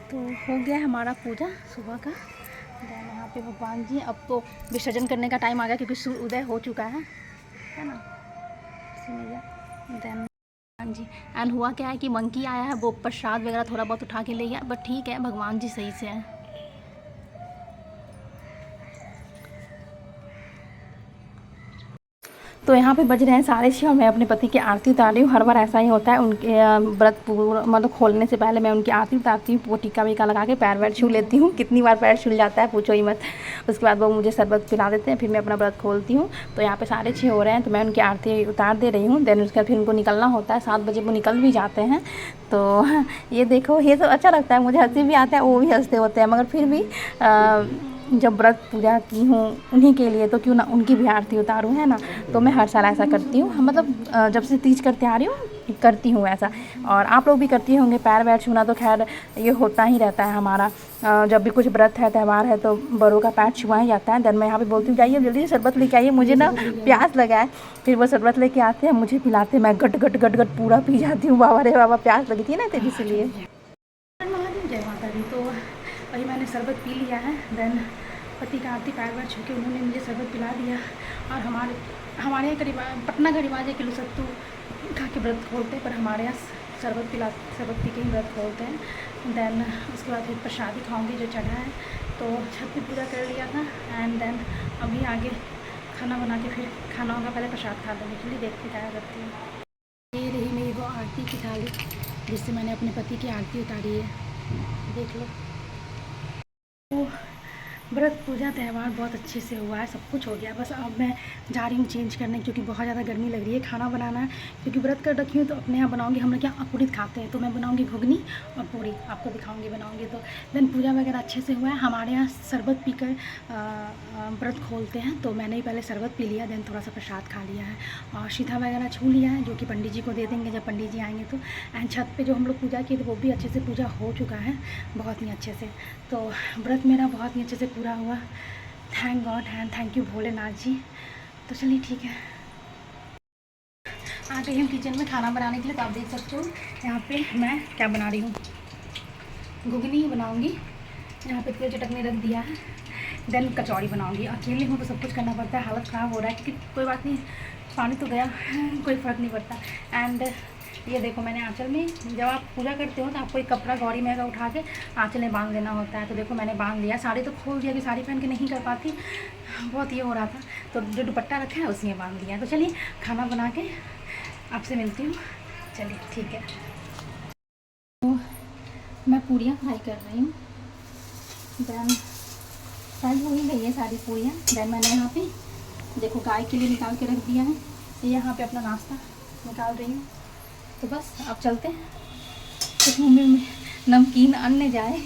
तो हो गया हमारा पूजा सुबह का। देन यहाँ पे भगवान जी, अब तो विसर्जन करने का टाइम आ गया क्योंकि सूर्य उदय हो चुका है ना। देन भगवान जी एंड हुआ क्या है कि मंकी आया है, वो प्रसाद वगैरह थोड़ा बहुत उठा के ले गया, बट ठीक है भगवान जी सही से हैं। तो यहाँ पे बज रहे हैं 6:30 और मैं अपने पति की आरती उतार रही हूँ। हर बार ऐसा ही होता है, उनके व्रत पूरा मतलब खोलने से पहले मैं उनकी आरती उतारती हूँ, वो टीका वीका लगा के पैर वैर छू लेती हूँ। कितनी बार पैर छूल जाता है पूछो ही मत। उसके बाद वो मुझे शरबत पिला देते हैं, फिर मैं अपना व्रत खोलती हूँ। तो यहाँ पे 6:30 हो रहे हैं, तो मैं उनकी आरती उतार दे रही हूँ। देन उसके बाद फिर उनको निकलना होता है, 7 बजे वो निकल भी जाते हैं। तो ये देखो, ये सब अच्छा लगता है, मुझे हँसी भी आता है, वो भी हँसते होते हैं, मगर फिर भी जब व्रत पूजा की हूँ उन्हीं के लिए, तो क्यों ना उनकी भी आरती उतारूँ, है ना। तो मैं हर साल ऐसा करती हूँ, मतलब जब से तीज करते आ रही हूँ करती हूँ ऐसा। और आप लोग भी करती होंगे, पैर वैर छूना तो खैर ये होता ही रहता है हमारा। जब भी कुछ व्रत है, त्यौहार है, तो बड़ों का पैर छुआ ही जाता है। देन मैं यहाँ पे बोलती हूँ जाइए जल्दी से शरबत लेके आइए, मुझे ना प्यास लगा है। फिर वो शरबत लेके आते हैं, मुझे पिलाते, मैं गट गट गट गट पूरा पी जाती हूँ। बाबा रे बाबा, प्यास लगी थी ना, तो इसलिए। जय माता दी। तो वही मैंने शरबत पी लिया है। देन पति का आरती पैर वैर छू के उन्होंने मुझे शरबत पिला दिया। और हमारे यहाँ करीब पटना का रिवाज है किलो सत्तू खा के व्रत खोलते हैं, पर हमारे यहाँ शरबत पी के ही व्रत खोलते हैं। देन उसके बाद फिर प्रसादी खाऊंगी जो चढ़ा है। तो छत पे पूजा कर लिया था एंड देन अभी आगे खाना बना के फिर खाना होगा, पहले प्रसाद खा लेंगे। चलिए देखते क्या करती हूँ। ये रही मेरी वो आरती की थाली जिससे मैंने अपने पति की आरती उतारी है, देख लो। व्रत पूजा त्यौहार बहुत अच्छे से हुआ है, सब कुछ हो गया। बस अब मैं जा रही हूँ चेंज करने, क्योंकि बहुत ज़्यादा गर्मी लग रही है। खाना बनाना है क्योंकि व्रत कर रखी हूँ, तो अपने यहाँ बनाऊँगी। हम लोग क्या अपूरित खाते हैं, तो मैं बनाऊँगी घुगनी और पूरी, आपको दिखाऊँगी बनाऊँगी। तो देन पूजा वगैरह अच्छे से हुआ है। हमारे यहाँ शरबत पीकर व्रत खोलते हैं, तो मैंने ही पहले शरबत पी लिया, देन थोड़ा सा प्रसाद खा लिया है और शीठा वगैरह छू लिया है, जो कि पंडित जी को दे देंगे जब पंडित जी आएँगे तो। एंड छत पर जो हम लोग पूजा किए थे वो भी अच्छे से पूजा हो चुका है, बहुत ही अच्छे से। तो व्रत मेरा बहुत ही अच्छे से पूरा हुआ, thank god and thank you Bholenath ji. तो चलिए ठीक है, आ गई हूँ किचन में खाना बनाने के लिए। तो आप देख सकते हो यहाँ पे मैं क्या बना रही हूँ, घुगनी बनाऊँगी। यहाँ पे तेल चटकने रख दिया है। देन कचौड़ी बनाऊँगी। अकेले हूँ तो सब कुछ करना पड़ता है, हालत ख़राब हो रहा है, क्योंकि कोई बात नहीं, पानी तो गया, कोई फ़र्क नहीं पड़ता। एंड ये देखो, मैंने आंचल में, जब आप पूजा करते हो तो आपको एक कपड़ा गौरी में का उठा के आंचल में बांध देना होता है। तो देखो मैंने बांध लिया। साड़ी तो खोल दिया कि साड़ी पहन के नहीं कर पाती, बहुत ये हो रहा था, तो जो दुपट्टा रखा है उसी में बांध दिया। तो चलिए खाना बना के आपसे मिलती हूँ। चलिए ठीक है। तो मैं पूड़ियाँ फ्राई कर रही हूँ। देन फ्राई हो ही गई है सारी पूड़ियाँ। देन मैंने यहाँ पे देखो गाय के लिए निकाल के रख दिया है, यहाँ पे अपना नाश्ता निकाल रही हूँ। तो बस अब चलते हैं, कुछ मुँह में नमकीन अन्न जाए।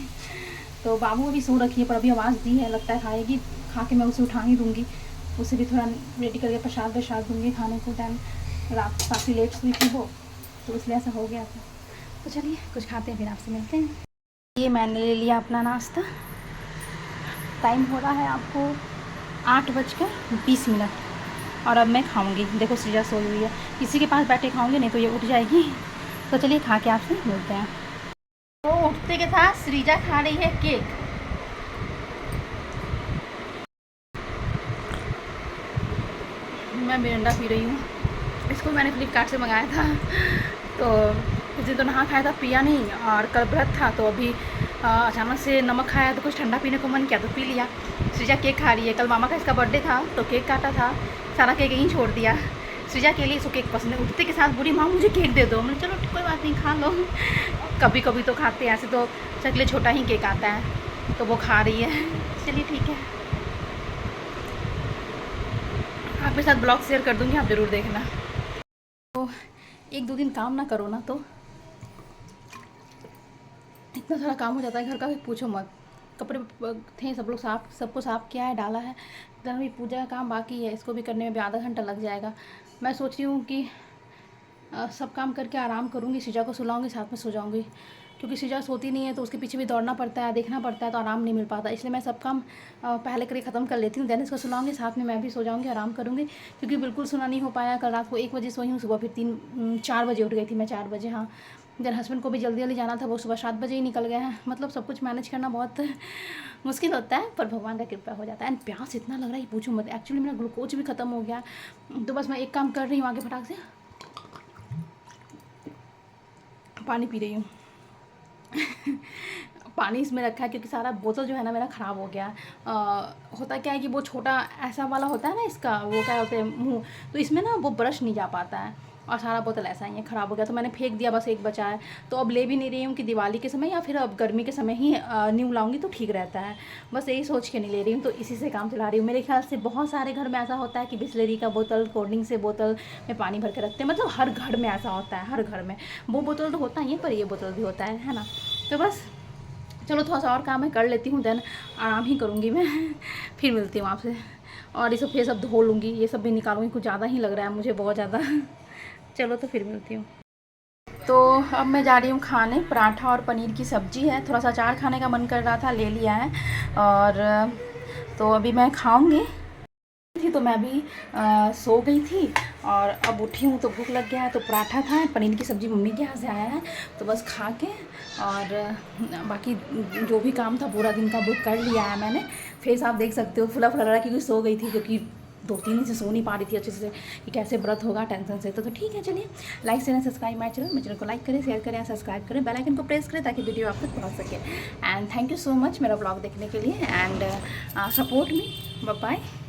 तो बाबू अभी सो रखी है, पर अभी आवाज़ दी है, लगता है खाएगी। खा के मैं उसे उठा ही दूँगी, उसे भी थोड़ा रेडी करके प्रसाद वसाद दूँगी खाने को। टाइम रात काफ़ी लेट हुई थी वो, तो इसलिए ऐसा हो गया था। तो चलिए कुछ खाते हैं, फिर आपसे मिलते हैं। ये मैंने ले लिया अपना नाश्ता। टाइम हो रहा है आपको 8:20 और अब मैं खाऊंगी। देखो सृजा सोई हुई है, किसी के पास बैठे खाऊंगी, नहीं तो ये उठ जाएगी। तो चलिए खा के आपसे मिलते हैं। तो उठते के साथ सृजा खा रही है केक। मैं मिरिंडा पी रही हूँ, इसको मैंने फ्लिपकार्ट से मंगाया था। तो उस दिन तो नहा खाया था, पिया नहीं, और कल व्रत था, तो अभी अचानक से नमक खाया तो कुछ ठंडा पीने को मन किया तो पी लिया। सृजा केक खा रही है, कल मामा का इसका बर्थडे था तो केक काटा था, सारा केक यहीं छोड़ दिया। सृजा के लिए इसको केक पसंद है। उठते के साथ बुरी माँ मुझे केक दे दो, मैंने चलो कोई बात नहीं खा लो। कभी कभी तो खाते हैं, ऐसे तो चकले छोटा ही केक आता है, तो वो खा रही है। चलिए ठीक है, आपके साथ ब्लॉग शेयर कर दूँगी, आप ज़रूर देखना। तो 1-2 दिन काम ना करो ना, तो इतना सारा काम हो जाता है घर का कि पूछो मत। कपड़े थे सब लोग सबको साफ़ किया है, डाला है। इतना भी पूजा का काम बाकी है, इसको भी करने में भी आधा घंटा लग जाएगा। मैं सोच रही हूँ कि सब काम करके आराम करूँगी, सृजा को सुलाऊँगी, साथ में सो जाऊँगी, क्योंकि सृजा सोती नहीं है तो उसके पीछे भी दौड़ना पड़ता है, देखना पड़ता है, तो आराम नहीं मिल पाता। इसलिए मैं सब काम पहले करके ख़त्म कर लेती हूँ, देन इसको सुलाऊँगी, साथ में मैं भी सो जाऊँगी, आराम करूँगी। क्योंकि बिल्कुल सोना नहीं हो पाया, कल रात को 1 बजे सोई हूँ, सुबह फिर 4 बजे उठ गई थी मैं, 4 बजे, हाँ। जब हस्बैंड को भी जल्दी जल्दी जाना था, वो सुबह 7 बजे ही निकल गए हैं। मतलब सब कुछ मैनेज करना बहुत मुश्किल होता है, पर भगवान का कृपा हो जाता है। एंड प्यास इतना लग रहा है पूछो मत। एक्चुअली मेरा ग्लूकोज भी ख़त्म हो गया, तो बस मैं एक काम कर रही हूँ, आगे फटाक से पानी पी रही हूँ। पानी इसमें रखा है क्योंकि सारा बोतल जो है ना मेरा ख़राब हो गया। होता क्या है कि वो छोटा ऐसा वाला होता है ना, इसका वो क्या होते हैं मुँह, तो इसमें ना वो ब्रश नहीं जा पाता है, और सारा बोतल ऐसा ही है, ख़राब हो गया। तो मैंने फेंक दिया, बस एक बचा है। तो अब ले भी नहीं रही हूँ कि दिवाली के समय या फिर अब गर्मी के समय ही न्यू लाऊंगी तो ठीक रहता है। बस यही सोच के नहीं ले रही हूँ, तो इसी से काम चला रही हूँ। मेरे ख्याल से बहुत सारे घर में ऐसा होता है कि बिस्लरी का बोतल, कोल्ड ड्रिंक से बोतल में पानी भर के रखते हैं। मतलब हर घर में ऐसा होता है, हर घर में। वो बोतल तो होता ही है, पर ये बोतल भी होता है ना। तो बस चलो थोड़ा सा और काम है, कर लेती हूँ, देन आराम ही करूँगी मैं। फिर मिलती हूँ आपसे। और ये सब फेस अब धो लूँगी, ये सब भी निकालूंगी, कुछ ज़्यादा ही लग रहा है मुझे, बहुत ज़्यादा। चलो तो फिर मिलती हूँ। तो अब मैं जा रही हूँ खाने, पराठा और पनीर की सब्ज़ी है। थोड़ा सा अचार खाने का मन कर रहा था, ले लिया है। और तो अभी मैं खाऊँगी थी, तो मैं अभी सो गई थी और अब उठी हूँ तो भूख लग गया है। तो पराठा था, पनीर की सब्ज़ी मम्मी के यहाँ से आया है, तो बस खा के और बाकी जो भी काम था पूरा दिन का वो कर लिया है मैंने। फेस आप देख सकते हो फुला फुला रहा है क्योंकि सो गई थी, क्योंकि 2-3 दिन से सो नहीं पा रही थी अच्छे से कि कैसे व्रत होगा टेंशन से। तो ठीक है, चलिए like share subscribe my channel. मेरे चैनल को लाइक करें, शेयर करें, सब्सक्राइब करें, बेल आइकन को प्रेस करें ताकि वीडियो आप तक पहुँच सके। And thank you so much मेरा ब्लॉग देखने के लिए, and support me. Bye bye.